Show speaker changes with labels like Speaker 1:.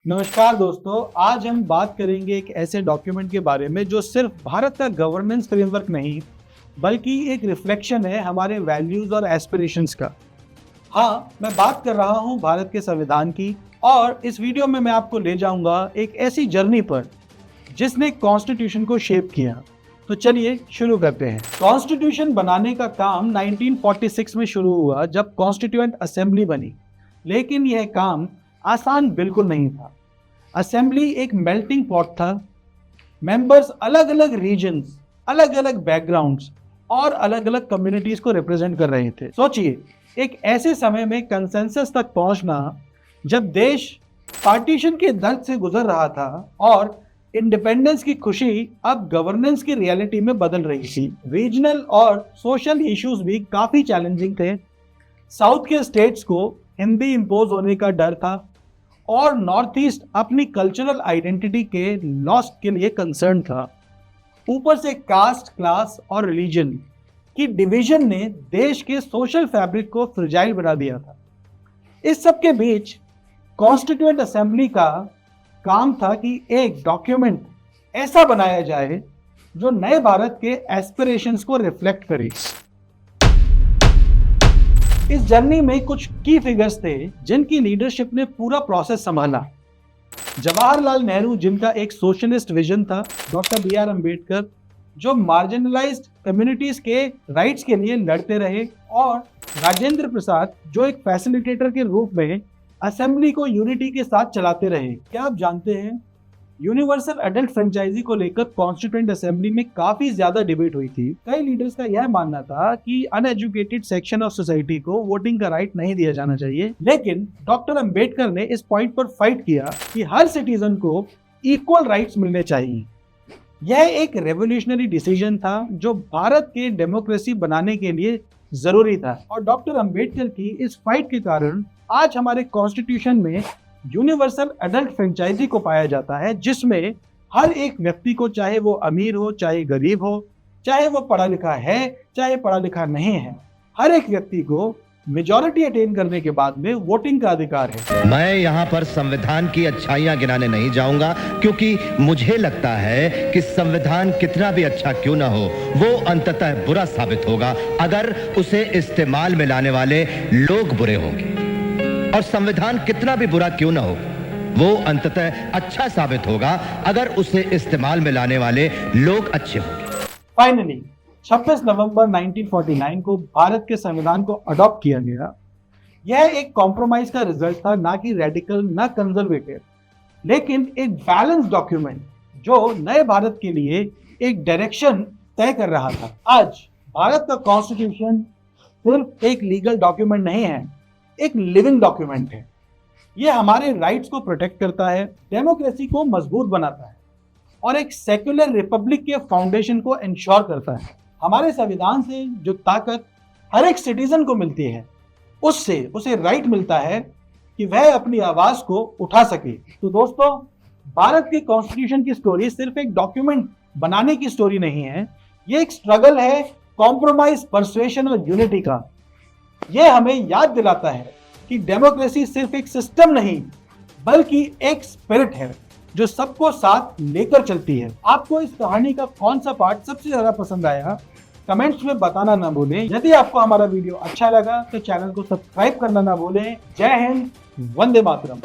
Speaker 1: नमस्कार दोस्तों, आज हम बात करेंगे एक ऐसे डॉक्यूमेंट के बारे में जो सिर्फ भारत का गवर्नेंस फ्रेमवर्क नहीं, बल्कि एक रिफ्लेक्शन है हमारे वैल्यूज और एस्पिरेशंस का। हाँ, मैं बात कर रहा हूँ भारत के संविधान की और इस वीडियो में मैं आपको ले जाऊंगा एक ऐसी जर्नी पर जिसने कॉन्स्टिट्यूशन को शेप किया। तो चलिए शुरू करते हैं। कॉन्स्टिट्यूशन बनाने का काम 1946 में शुरू हुआ जब कॉन्स्टिट्यूएंट असेंबली बनी, लेकिन यह काम आसान बिल्कुल नहीं था। असेंबली एक मेल्टिंग पॉट था। मेंबर्स अलग अलग रीजन्स, अलग अलग बैकग्राउंड्स और अलग अलग कम्युनिटीज को रिप्रेजेंट कर रहे थे। सोचिए, एक ऐसे समय में कंसेंसस तक पहुंचना जब देश पार्टीशन के दर्द से गुजर रहा था और इंडिपेंडेंस की खुशी अब गवर्नेंस की रियलिटी में बदल रही थी। रीजनल और सोशल इश्यूज भी काफी चैलेंजिंग थे। साउथ के स्टेट्स को हिंदी इंपोज होने का डर था और नॉर्थ ईस्ट अपनी कल्चरल आइडेंटिटी के लॉस के लिए कंसर्न था। ऊपर से कास्ट, क्लास और रिलीजन की डिवीजन ने देश के सोशल फैब्रिक को फ्रिजाइल बना दिया था। इस सब के बीच कॉन्स्टिट्यूएंट असेंबली का काम था कि एक डॉक्यूमेंट ऐसा बनाया जाए जो नए भारत के एस्पिरेशंस को रिफ्लेक्ट करे। इस जर्नी में कुछ की फिगर्स थे जिनकी लीडरशिप ने पूरा प्रोसेस संभाला। जवाहरलाल नेहरू, जिनका एक सोशलिस्ट विजन था, डॉक्टर बी आर अम्बेडकर, जो मार्जिनलाइज्ड कम्युनिटीज के राइट्स के लिए लड़ते रहे, और राजेंद्र प्रसाद, जो एक फैसिलिटेटर के रूप में असेंबली को यूनिटी के साथ चलाते रहे। क्या आप जानते हैं, यूनिवर्सल अडल्ट फ्रेंचाइजी को लेकर कॉन्स्टिट्यूएंट असेंबली में काफी ज्यादा डिबेट हुई थी। कई लीडर्स का यह मानना था कि अनएजुकेटेड सेक्शन ऑफ सोसाइटी को वोटिंग का राइट नहीं दिया जाना चाहिए, लेकिन डॉक्टर अंबेडकर ने इस पॉइंट पर फाइट किया कि हर सिटीजन को इक्वल राइट्स मिलने चाहिए। यह एक रेवोल्यूशनरी डिसीजन था जो भारत के डेमोक्रेसी बनाने के लिए जरूरी था, और डॉक्टर अंबेडकर की इस फाइट के कारण आज हमारे कॉन्स्टिट्यूशन में यूनिवर्सल अडल्ट फ्रेंचाइजी को पाया जाता है, जिसमें हर एक व्यक्ति को, चाहे वो अमीर हो, चाहे गरीब हो, चाहे वो पढ़ा लिखा है, चाहे पढ़ा लिखा नहीं है, हर एक व्यक्ति को मेजॉरिटी अटेन करने के बाद में वोटिंग का अधिकार है।
Speaker 2: मैं यहाँ पर संविधान की अच्छाइयाँ गिनाने नहीं जाऊंगा, क्योंकि मुझे लगता है कि संविधान कितना भी अच्छा क्यों ना हो, वो अंततः बुरा साबित होगा अगर उसे इस्तेमाल में लाने वाले लोग बुरे होंगे, और संविधान कितना भी बुरा क्यों ना हो, वो अंततः अच्छा साबित होगा अगर उसे इस्तेमाल में लाने वाले लोग अच्छे होंगे।
Speaker 1: फाइनली 26 नवंबर 1949 को भारत के संविधान को अडॉप्ट किया गया। यह एक कॉम्प्रोमाइज का रिजल्ट था, ना कि रेडिकल, ना कंजर्वेटिव, लेकिन एक बैलेंस डॉक्यूमेंट जो नए भारत के लिए एक डायरेक्शन तय कर रहा था। आज भारत का कॉन्स्टिट्यूशन सिर्फ एक लीगल डॉक्यूमेंट नहीं है, एक लिविंग डॉक्यूमेंट है। यह हमारे राइट्स को प्रोटेक्ट करता है, डेमोक्रेसी को मजबूत बनाता है और एक सेक्युलर रिपब्लिक के फाउंडेशन को इंश्योर करता है। हमारे संविधान से जो ताकत हर एक सिटीजन को मिलती है, उससे उसे राइट मिलता है कि वह अपनी आवाज को उठा सके। तो दोस्तों, भारत के कॉन्स्टिट्यूशन की स्टोरी सिर्फ एक डॉक्यूमेंट बनाने की स्टोरी नहीं है, ये एक स्ट्रगल है कॉम्प्रोमाइज, परसुएशन और यूनिटी का। यह हमें याद दिलाता है कि डेमोक्रेसी सिर्फ एक सिस्टम नहीं, बल्कि एक स्पिरिट है जो सबको साथ लेकर चलती है। आपको इस कहानी का कौन सा पार्ट सबसे ज्यादा पसंद आया, कमेंट्स में बताना ना भूलें। यदि आपको हमारा वीडियो अच्छा लगा तो चैनल को सब्सक्राइब करना ना भूलें। जय हिंद, वंदे मातरम।